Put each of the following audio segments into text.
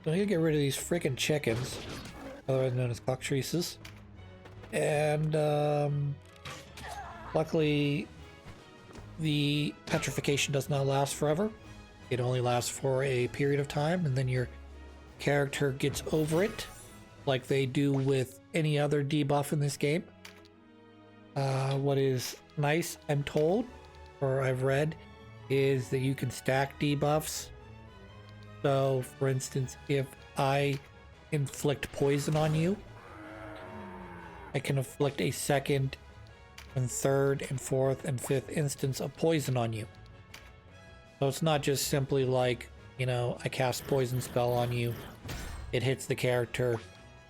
So I'm gonna get rid of these freaking chickens, otherwise known as cockatrices. And luckily, the petrification does not last forever. It only lasts for a period of time, and then your character gets over it, like they do with any other debuff in this game. What is nice, I'm told, or I've read, is that you can stack debuffs. So, for instance, if I inflict poison on you, I can inflict a second and third and fourth and fifth instance of poison on you. So it's not just simply like, you know, I cast poison spell on you, it hits the character,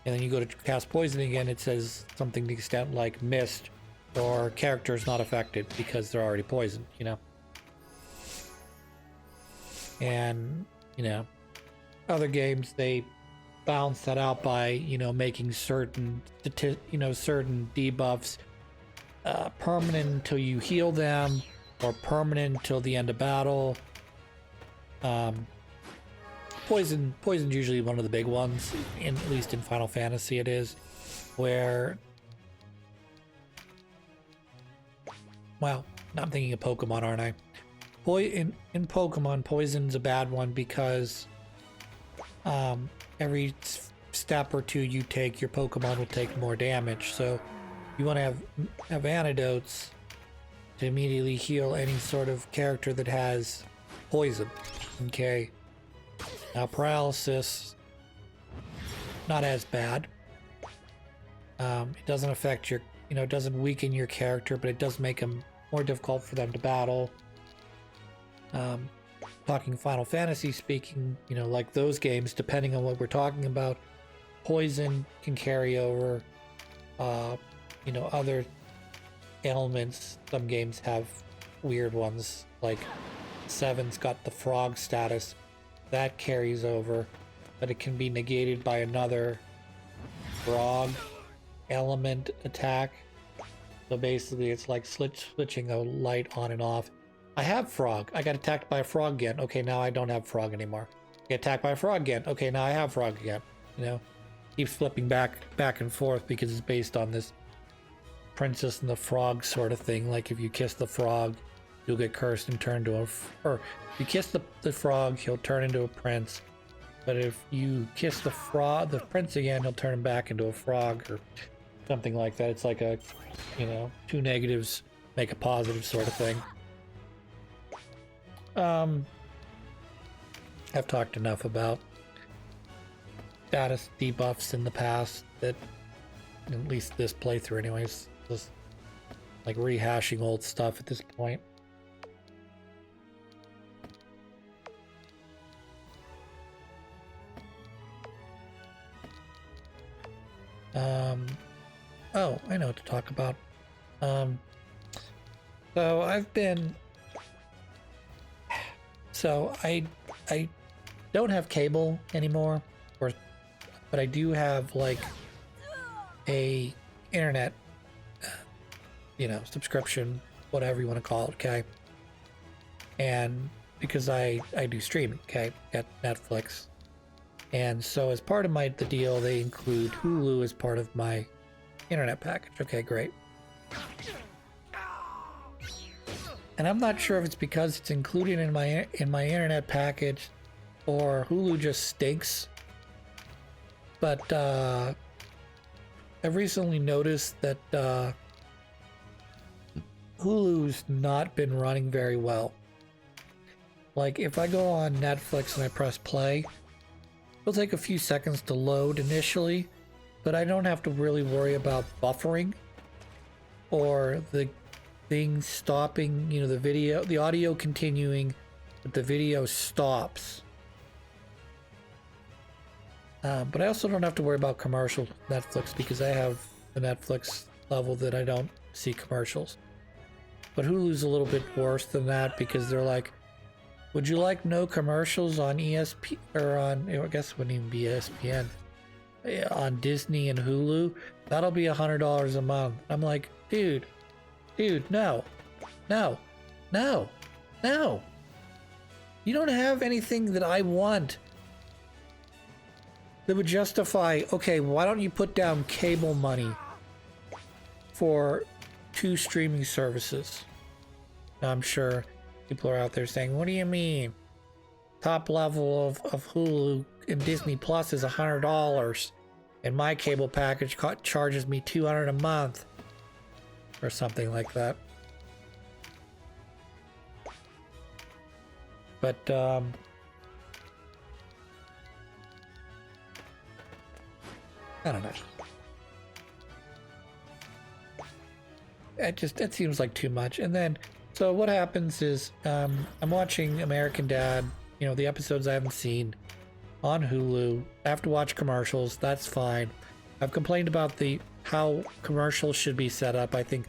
and then you go to cast poison again, it says something to the extent like missed, or character is not affected because they're already poisoned, you know. And, you know, other games, they balance that out by, you know, making certain debuffs permanent until you heal them, or permanent until the end of battle. Poison's usually one of the big ones, at least in Final Fantasy it is, where, well, I'm thinking of Pokemon, aren't I? In Pokemon, poison's a bad one because every step or two you take, your Pokemon will take more damage. So you want to have antidotes to immediately heal any sort of character that has poison. Okay. Now paralysis, not as bad. It doesn't affect your, you know, it doesn't weaken your character, but it does make them more difficult for them to battle. Talking Final Fantasy speaking, you know, like those games, depending on what we're talking about, poison can carry over, you know, other ailments. Some games have weird ones, like 7's got the frog status, that carries over, but it can be negated by another frog element attack. So basically it's like switching a light on and off. I have frog. I got attacked by a frog again. Okay, now I don't have frog anymore. Get attacked by a frog again. Okay, now I have frog again. You know, keeps flipping back and forth because it's based on this princess and the frog sort of thing. Like if you kiss the frog, you'll get cursed and turn to or if you kiss the frog, he'll turn into a prince. But if you kiss the prince again, he'll turn him back into a frog or something like that. It's like a, you know, two negatives make a positive sort of thing. I've talked enough about status debuffs in the past that, at least this playthrough anyways, just like rehashing old stuff at this point. Oh, I know what to talk about. So I don't have cable anymore, but I do have like a internet, you know, subscription, whatever you want to call it, okay? And because I do streaming, okay, at Netflix. And so as part of the deal, they include Hulu as part of my internet package. Okay, great. And I'm not sure if it's because it's included in my internet package or Hulu just stinks. But I've recently noticed that Hulu's not been running very well. Like if I go on Netflix and I press play, it'll take a few seconds to load initially, but I don't have to really worry about buffering or the thing stopping, you know, the audio continuing, but the video stops. But I also don't have to worry about commercial Netflix because I have the Netflix level that I don't see commercials. But Hulu's a little bit worse than that because they're like, would you like no commercials on ESP or on, I guess it wouldn't even be ESPN, on Disney and Hulu? That'll be $100 a month. I'm like, dude, no. You don't have anything that I want. that would justify, okay, why don't you put down cable money for 2 streaming services? Now, I'm sure people are out there saying, what do you mean? Top level of Hulu and Disney Plus is $100, and my cable package charges me $200 a month, or something like that. But I don't know. It seems like too much. And then, so what happens is, I'm watching American Dad, you know, the episodes I haven't seen on Hulu. I have to watch commercials. That's fine. I've complained about how commercials should be set up. I think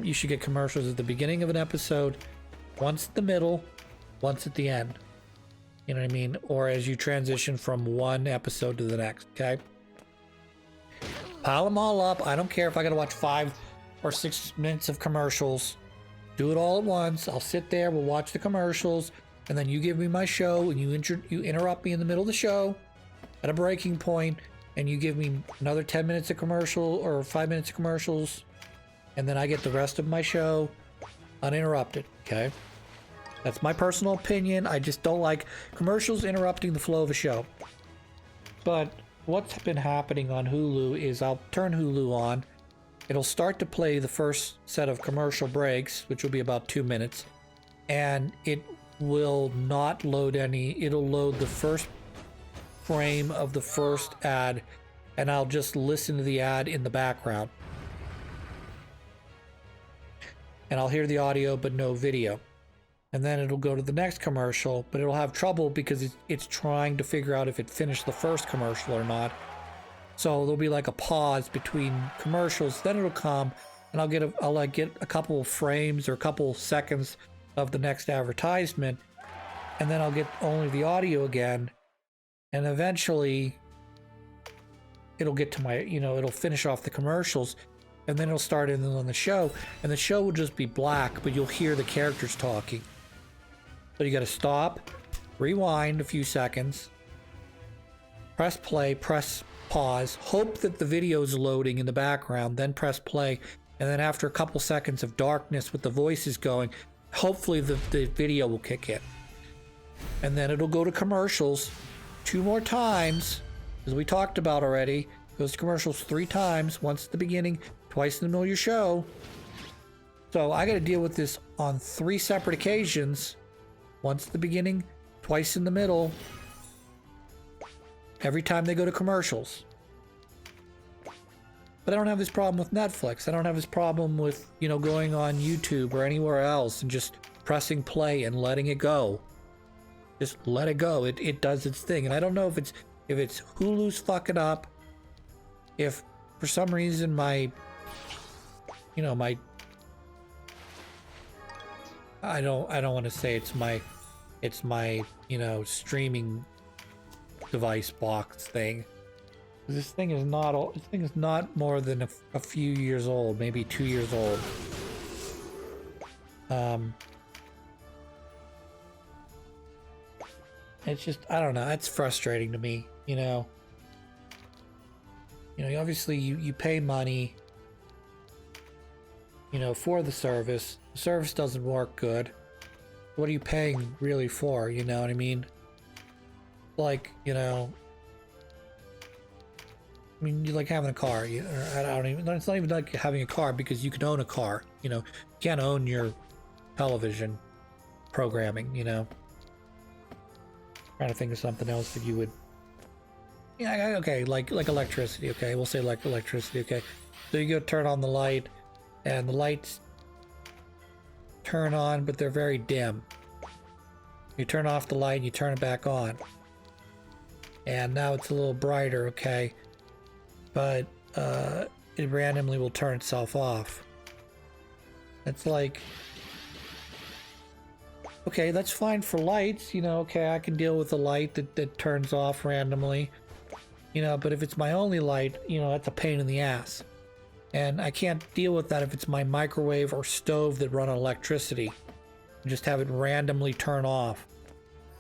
you should get commercials at the beginning of an episode, once at the middle, once at the end. You know what I mean? Or as you transition from one episode to the next, okay? Pile them all up. I don't care if I gotta watch 5 or 6 minutes of commercials. Do it all at once. I'll sit there, we'll watch the commercials, and then you give me my show, and you interrupt me in the middle of the show at a breaking point, and you give me another 10 minutes of commercial or 5 minutes of commercials, and then I get the rest of my show uninterrupted, okay? That's my personal opinion. I just don't like commercials interrupting the flow of a show. But what's been happening on Hulu is I'll turn Hulu on. It'll start to play the first set of commercial breaks, which will be about 2 minutes, and it will not load any. It'll load the first frame of the first ad, and I'll just listen to the ad in the background. And I'll hear the audio but no video. And then it'll go to the next commercial, but it'll have trouble because it's trying to figure out if it finished the first commercial or not. So there'll be like a pause between commercials. Then it'll come, and I'll get a couple of frames or a couple of seconds of the next advertisement, and then I'll get only the audio again. And eventually, it'll get to my, it'll finish off the commercials, and then it'll start in on the show, and the show will just be black, but you'll hear the characters talking. So you got to stop, rewind a few seconds, press play, press pause, hope that the video is loading in the background, then press play, and then after a couple seconds of darkness with the voices going, hopefully the video will kick in. And then it'll go to commercials 2 more times, as we talked about already. It goes to commercials 3 times, once at the beginning, twice in the middle of your show. So I got to deal with this on 3 separate occasions. Once at the beginning, twice in the middle, every time they go to commercials. But I don't have this problem with Netflix. I don't have this problem with, going on YouTube or anywhere else and just pressing play and letting it go. Just let it go. It does its thing. And I don't know if it's Hulu's fucking up. If for some reason my I don't want to say it's my streaming device box thing. This thing is not more than a few years old, maybe 2 years old. It's just, I don't know, it's frustrating to me, obviously you pay money, for the service. The service doesn't work good. What are you paying really for? You know what I mean? Like, you like having a car. It's not even like having a car, because you can own a car. You can't own your television programming, Trying to think of something else that you would. Yeah, okay, like electricity, okay? We'll say like electricity, okay? So you go turn on the light, and the lights turn on, but they're very dim. You turn off the light and you turn it back on. And now it's a little brighter, okay? But it randomly will turn itself off. It's like, okay, that's fine for lights, okay, I can deal with the light that turns off randomly. But if it's my only light, that's a pain in the ass. And I can't deal with that if it's my microwave or stove that run on electricity. Just have it randomly turn off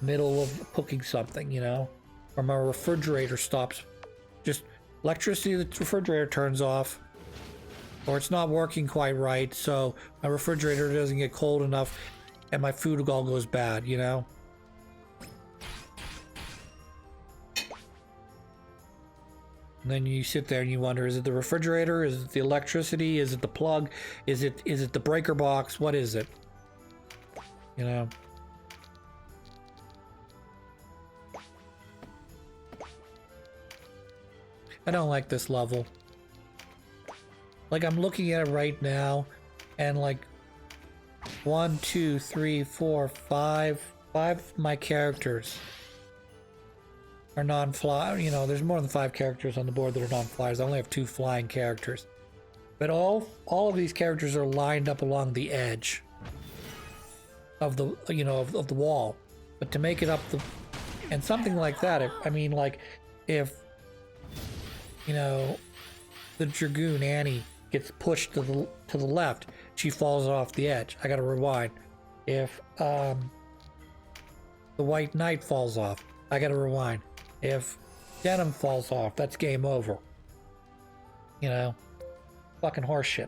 middle of cooking something, or my refrigerator stops. Just electricity, the refrigerator turns off, or it's not working quite right, so my refrigerator doesn't get cold enough and my food all goes bad, you know? And then you sit there and you wonder, is it the refrigerator? Is it the electricity? Is it the plug? Is it the breaker box? What is it? You know? I don't like this level. Like, I'm looking at it right now, and like 1, 2, 3, 4, 5 of my characters are non-fly. You know, there's more than 5 characters on the board that are non-flyers. I only have 2 flying characters, but all of these characters are lined up along the edge of the, you know, of the wall. But to make it up the, and something like that, I mean, like, if, you know, the Dragoon Annie gets pushed to the left, she falls off the edge. I gotta rewind. If the White Knight falls off, I gotta rewind. If Denim falls off, that's game over. You know, fucking horseshit.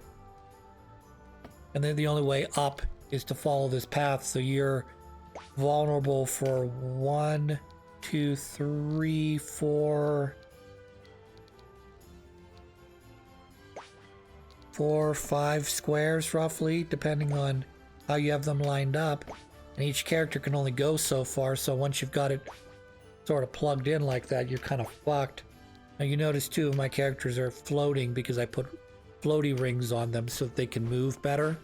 And then the only way up is to follow this path, so you're vulnerable for 1, 2, 3, 4, 5 squares roughly, depending on how you have them lined up. And each character can only go so far, so once you've got it sort of plugged in like that, you're kind of fucked. Now you notice 2 of my characters are floating because I put floaty rings on them so that they can move better.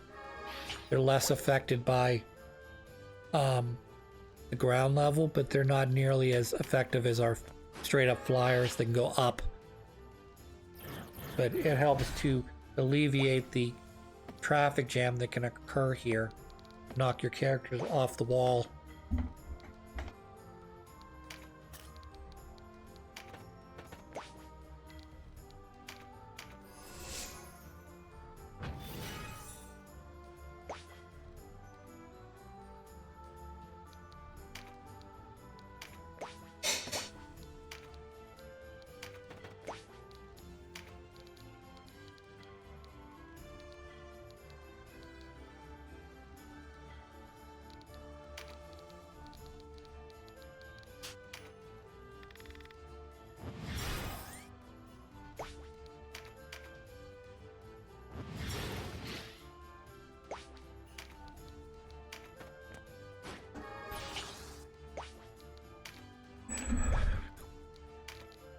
They're less affected by the ground level, but they're not nearly as effective as our straight up flyers that can go up. But it helps to alleviate the traffic jam that can occur here. Knock your characters off the wall.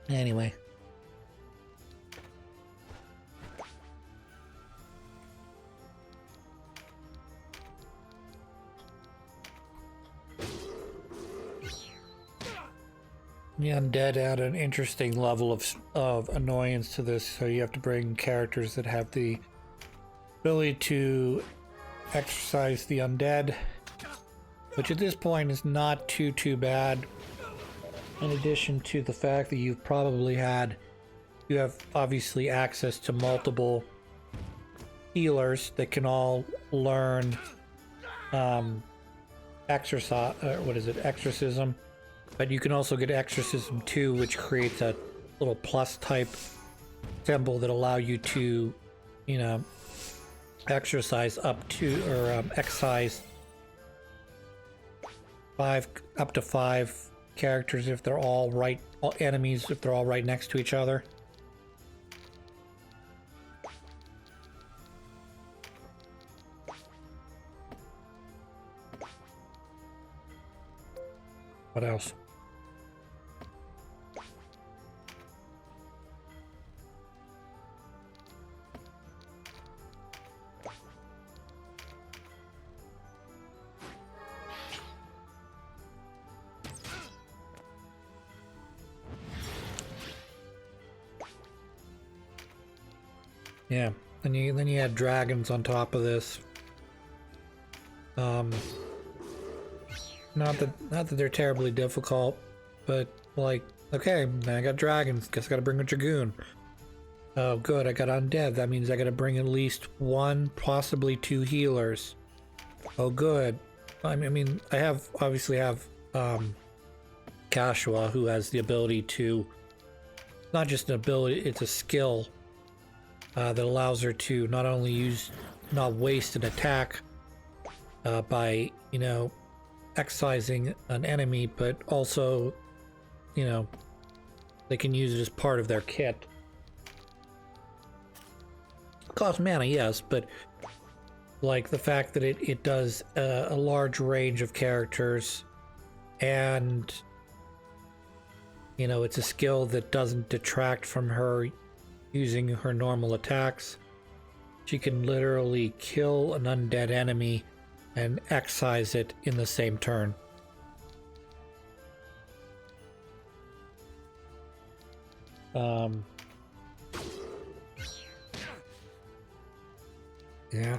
Anyway. The undead add an interesting level of annoyance to this, so you have to bring characters that have the ability to exercise the undead, which at this point is not too bad. In addition to the fact that you have obviously access to multiple healers that can all learn exorcism, but you can also get exorcism 2, which creates a little plus type symbol that allow you to, you know, exercise up to, or excise up to 5 characters if they're all enemies if they're all right next to each other. What else? Yeah, then you add dragons on top of this. Not that they're terribly difficult, but like, okay, I got dragons. Guess I got to bring a dragoon. Oh, good, I got undead. That means I got to bring at least 1, possibly 2 healers. Oh, good. I mean, I obviously have Kashua, who has the ability to, not just an ability, it's a skill that allows her to not only not waste an attack by, you know, excising an enemy, but also, you know, they can use it as part of their kit. Cost mana, yes, but like the fact that it does a large range of characters, and you know, it's a skill that doesn't detract from her using her normal attacks. She can literally kill an undead enemy and excise it in the same turn. Yeah.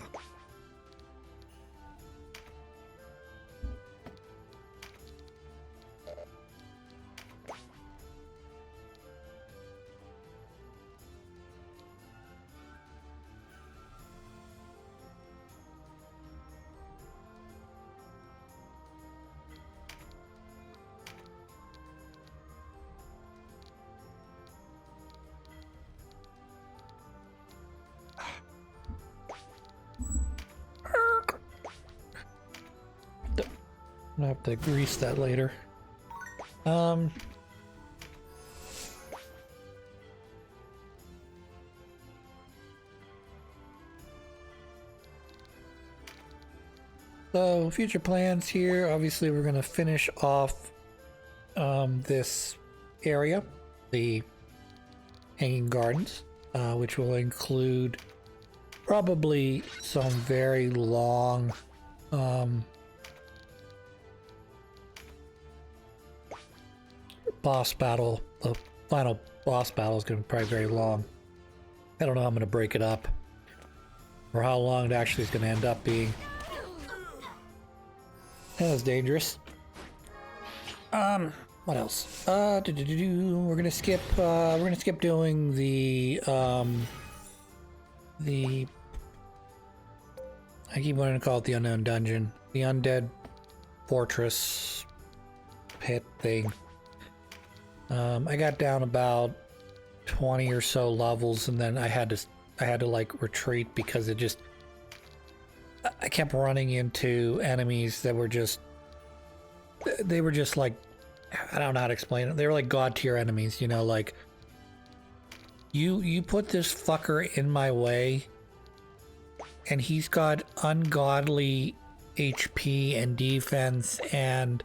I'm gonna have to grease that later. So future plans here, obviously we're gonna finish off this area, the Hanging Gardens, which will include probably some very long boss battle. The final boss battle is going to be probably very long. I don't know how I'm going to break it up, or how long it actually is going to end up being. That was dangerous. What else? We're gonna skip. We're gonna skip doing the. I keep wanting to call it the Unknown Dungeon, the Undead Fortress pit thing. I got down about 20 or so levels, and then I had to like retreat because I kept running into enemies that were just like, I don't know how to explain it. They were like god tier enemies, you know, like you put this fucker in my way and he's got ungodly HP and defense, and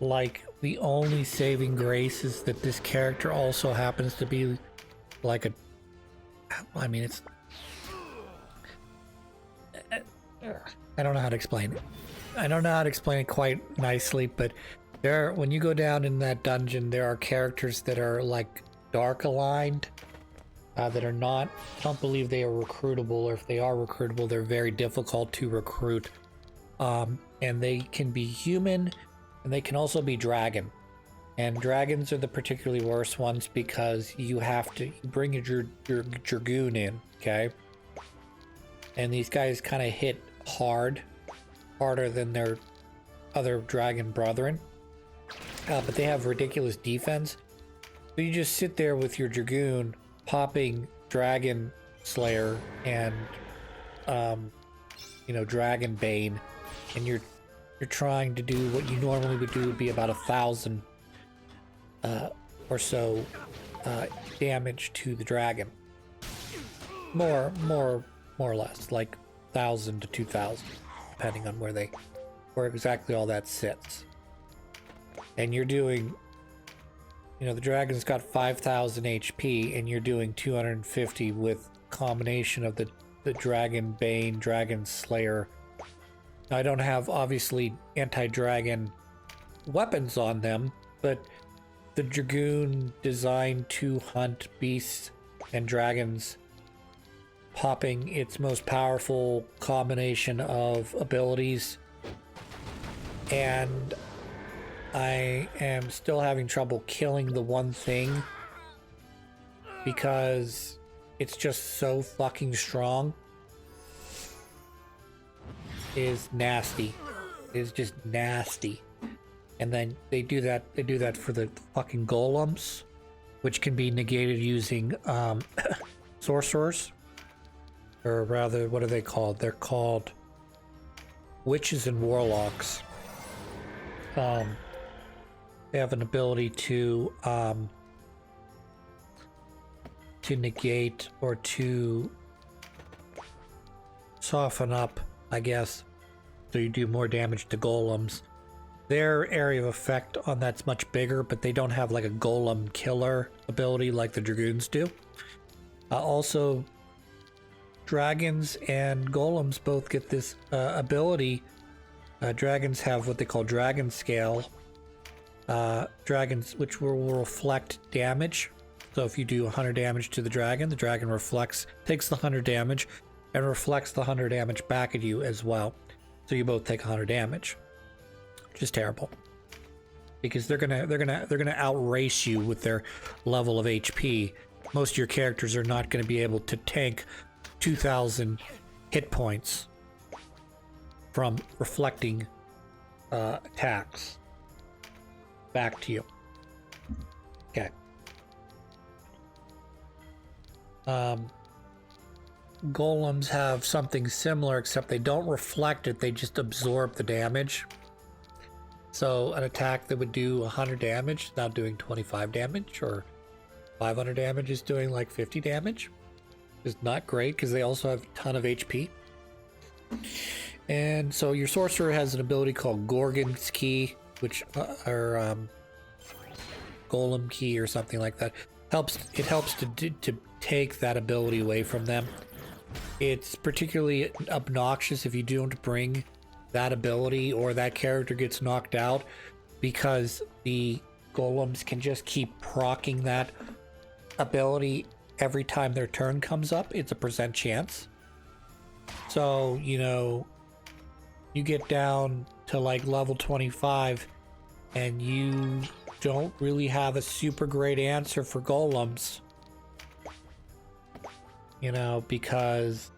like the only saving grace is that this character also happens to be like I mean, it's, I don't know how to explain it. I don't know how to explain it quite nicely, but when you go down in that dungeon, there are characters that are like dark aligned, that are not, I don't believe they are recruitable, or if they are recruitable, they're very difficult to recruit. And they can be human, and they can also be dragon. And dragons are the particularly worst ones because you have to bring your dragoon in, okay? And these guys kind of hit harder than their other dragon brethren, but they have ridiculous defense. So you just sit there with your dragoon popping Dragon Slayer and you know, Dragon Bane, and you're trying to do what you normally would do, would be about 1,000 or so damage to the dragon. More or less, like 1,000 to 2,000, depending on where exactly all that sits. And you're doing, you know, the dragon's got 5,000 HP, and you're doing 250 with combination of the Dragon Bane, Dragon Slayer. Now, I don't have, obviously, anti-dragon weapons on them, but the Dragoon designed to hunt beasts and dragons, popping its most powerful combination of abilities. And I am still having trouble killing the one thing because it's just so fucking strong. It is nasty. It is just nasty. And then they do that for the fucking golems, which can be negated using sorcerers. Or rather, what are they called? They're called witches and warlocks. They have an ability to negate or to soften up, I guess, so you do more damage to golems. Their area of effect on that's much bigger, but they don't have like a golem killer ability like the dragoons do. Also, dragons and golems both get this ability. Dragons have what they call dragon scale. Dragons, which will reflect damage. So if you do 100 damage to the dragon takes the 100 damage and reflects the 100 damage back at you as well. So you both take 100 damage, which is terrible because they're gonna outrace you with their level of HP. Most of your characters are not going to be able to tank 2,000 hit points from reflecting attacks back to you. Okay. Golems have something similar, except they don't reflect it, they just absorb the damage. So an attack that would do 100 damage is now doing 25 damage, or 500 damage is doing like 50 damage. It's not great because they also have a ton of HP. And so your sorcerer has an ability called Gorgon's Key, which or Golem Key or something like that. It helps to take that ability away from them. It's particularly obnoxious if you don't bring that ability or that character gets knocked out, because the golems can just keep proccing that ability every time their turn comes up. It's a % chance. So, you know, you get down to like level 25 and you don't really have a super great answer for golems. You know, because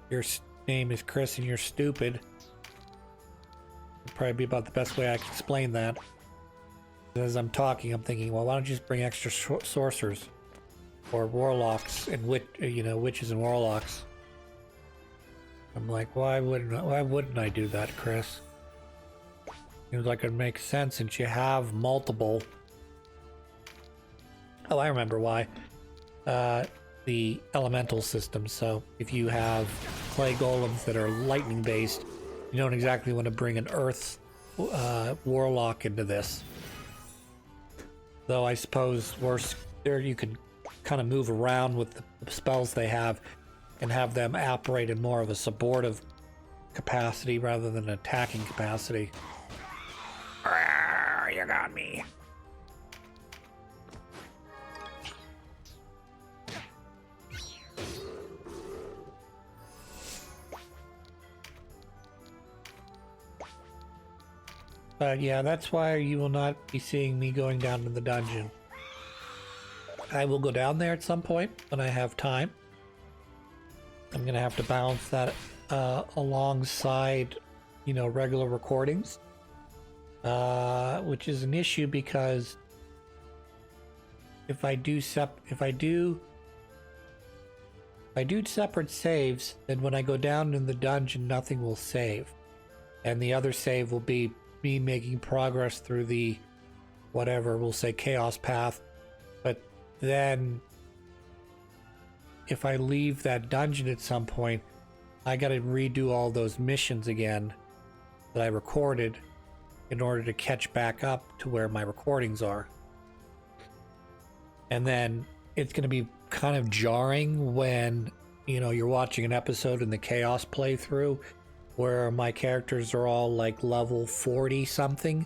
your name is Chris and you're stupid. It'd probably be about the best way I can explain that. As I'm talking, I'm thinking, well, why don't you just bring extra sorcerers or warlocks and witches and warlocks? I'm like, why wouldn't I do that, Chris? Seems like it makes sense since you have multiple. Oh, I remember why. The elemental system. So if you have clay golems that are lightning based, you don't exactly want to bring an earth warlock into this. Though I suppose worse, there you could kind of move around with the spells they have and have them operate in more of a supportive capacity rather than an attacking capacity. You got me. But yeah, that's why you will not be seeing me going down to the dungeon. I will go down there at some point when I have time. I'm gonna have to balance that alongside, you know, regular recordings, which is an issue because if I do separate saves, then when I go down in the dungeon, nothing will save, and the other save will be me making progress through the whatever we'll say chaos path. But then if I leave that dungeon at some point, I gotta redo all those missions again that I recorded in order to catch back up to where my recordings are. And then it's gonna be kind of jarring when, you know, you're watching an episode in the chaos playthrough where my characters are all like level 40 something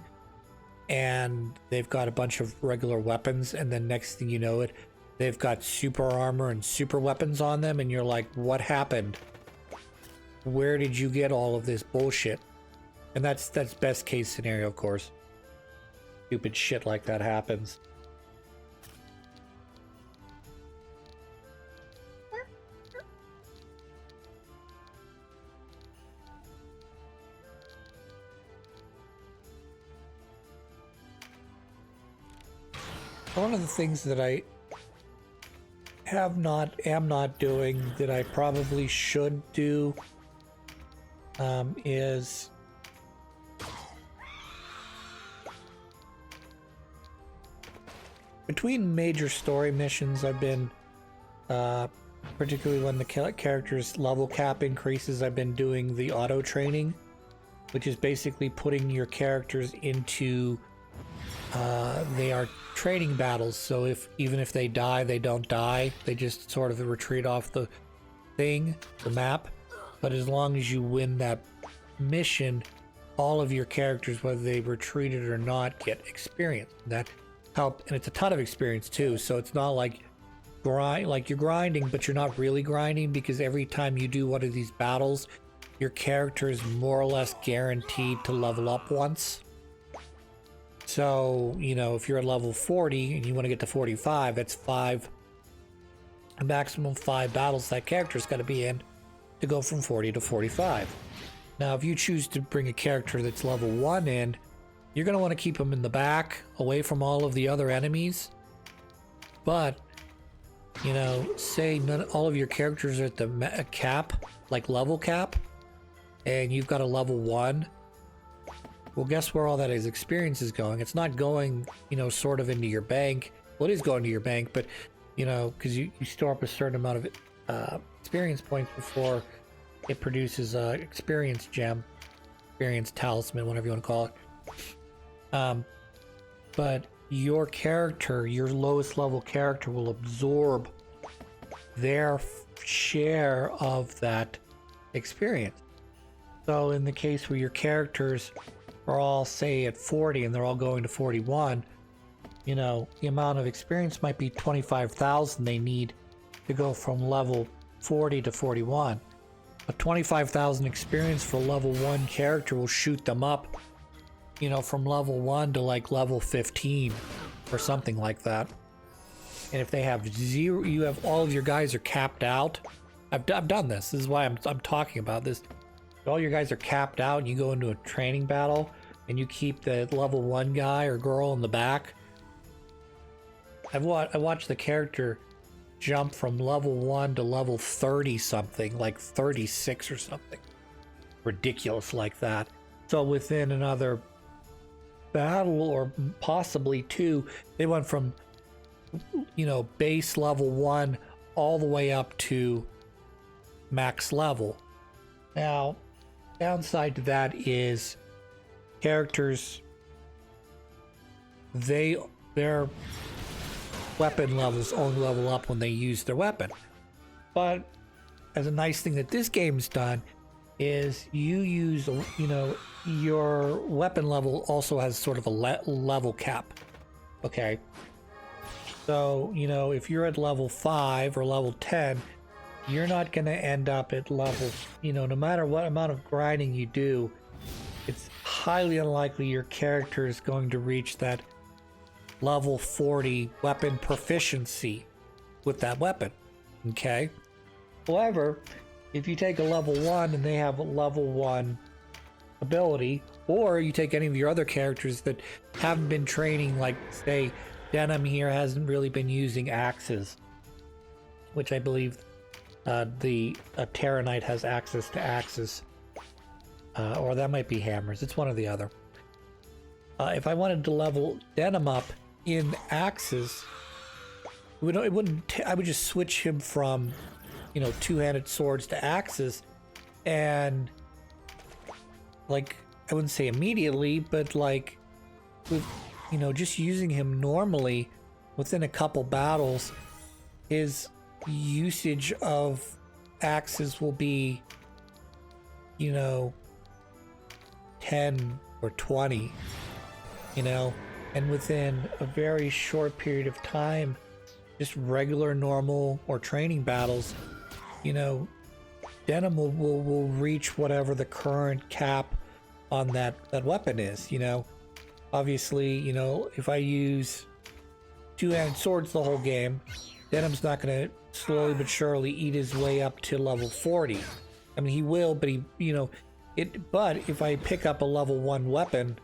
and they've got a bunch of regular weapons, and then next thing you know it, they've got super armor and super weapons on them, and you're like, what happened? Where did you get all of this bullshit? And that's best case scenario, of course. Stupid shit like that happens. one of the things that I am not doing that I probably should do is between major story missions. I've been particularly when the character's level cap increases, I've been doing the auto training, which is basically putting your characters into they are training battles. So even if they die, they don't die. They just sort of retreat off the map. But as long as you win that mission, all of your characters, whether they retreated or not, get experience. That help, and it's a ton of experience too. So it's not like you're grinding, but you're not really grinding, because every time you do one of these battles, your character is more or less guaranteed to level up once. So, you know, if you're at level 40 and you want to get to 45, that's a maximum 5 battles that character's got to be in to go from 40 to 45. Now, if you choose to bring a character that's level 1 in, you're going to want to keep them in the back, away from all of the other enemies. But, you know, say all of your characters are at the cap, like level cap, and you've got a level 1. Well, guess where all that experience is going? It's not going, you know, sort of into your bank. Well, it is going to your bank, but, you know, because you store up a certain amount of experience points before it produces experience gem, experience talisman, whatever you want to call it. But your character, your lowest level character, will absorb their share of that experience. So in the case where your characters are all, say, at 40 and they're all going to 41, you know, the amount of experience might be 25,000 they need to go from level 40 to 41. But 25,000 experience for level 1 character will shoot them up, you know, from level 1 to like level 15 or something like that. And if they have zero, you have all of your guys are capped out. I've done this. This is why I'm talking about this. All your guys are capped out, and you go into a training battle, and you keep the level 1 guy or girl in the back. I watched the character jump from level 1 to level 30 something, like 36 or something. Ridiculous like that. So within another battle, or possibly 2, they went from, you know, base level 1 all the way up to max level. Now, downside to that is characters, their weapon levels only level up when they use their weapon. But as a nice thing that this game's done is you use, you know, your weapon level also has sort of a level cap. Okay. So, you know, if you're at level 5 or level 10, you're not going to end up at level, you know, no matter what amount of grinding you do, it's highly unlikely your character is going to reach that level 40 weapon proficiency with that weapon. Okay. However, if you take a level 1 and they have a level 1 ability, or you take any of your other characters that haven't been training, like say Denim here hasn't really been using axes, which I believe the Terra Knight has access to axes, or that might be hammers. It's one or the other. If I wanted to level Denim up in axes, I would just switch him from, you know, two-handed swords to axes, and like, I wouldn't say immediately, but like with, you know, just using him normally within a couple battles, his usage of axes will be, you know, 10 or 20, you know, and within a very short period of time, just regular, normal, or training battles, you know, Denim will reach whatever the current cap on that weapon is, you know. Obviously, you know, if I use two-handed swords the whole game, Denim's not going to slowly but surely eat his way up to level 40. I mean, he will, but he, you know, but if I pick up a level 1 weapon,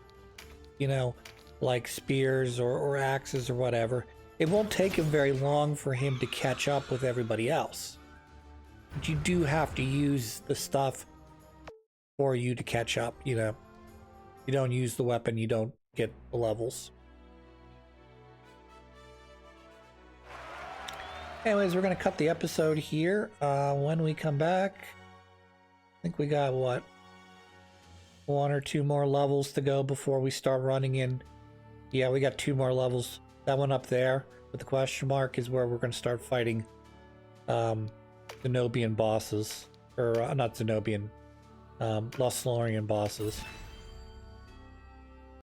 you know, like spears or axes or whatever, it won't take him very long for him to catch up with everybody else. But you do have to use the stuff for you to catch up, you know. You don't use the weapon, you don't get the levels. Anyways, we're going to cut the episode here. When we come back, I think we got, what, 1 or 2 more levels to go before we start running in. Yeah, we got 2 more levels. That one up there with the question mark is where we're going to start fighting Zenobian bosses. Or, not Zenobian, Lothlorien bosses.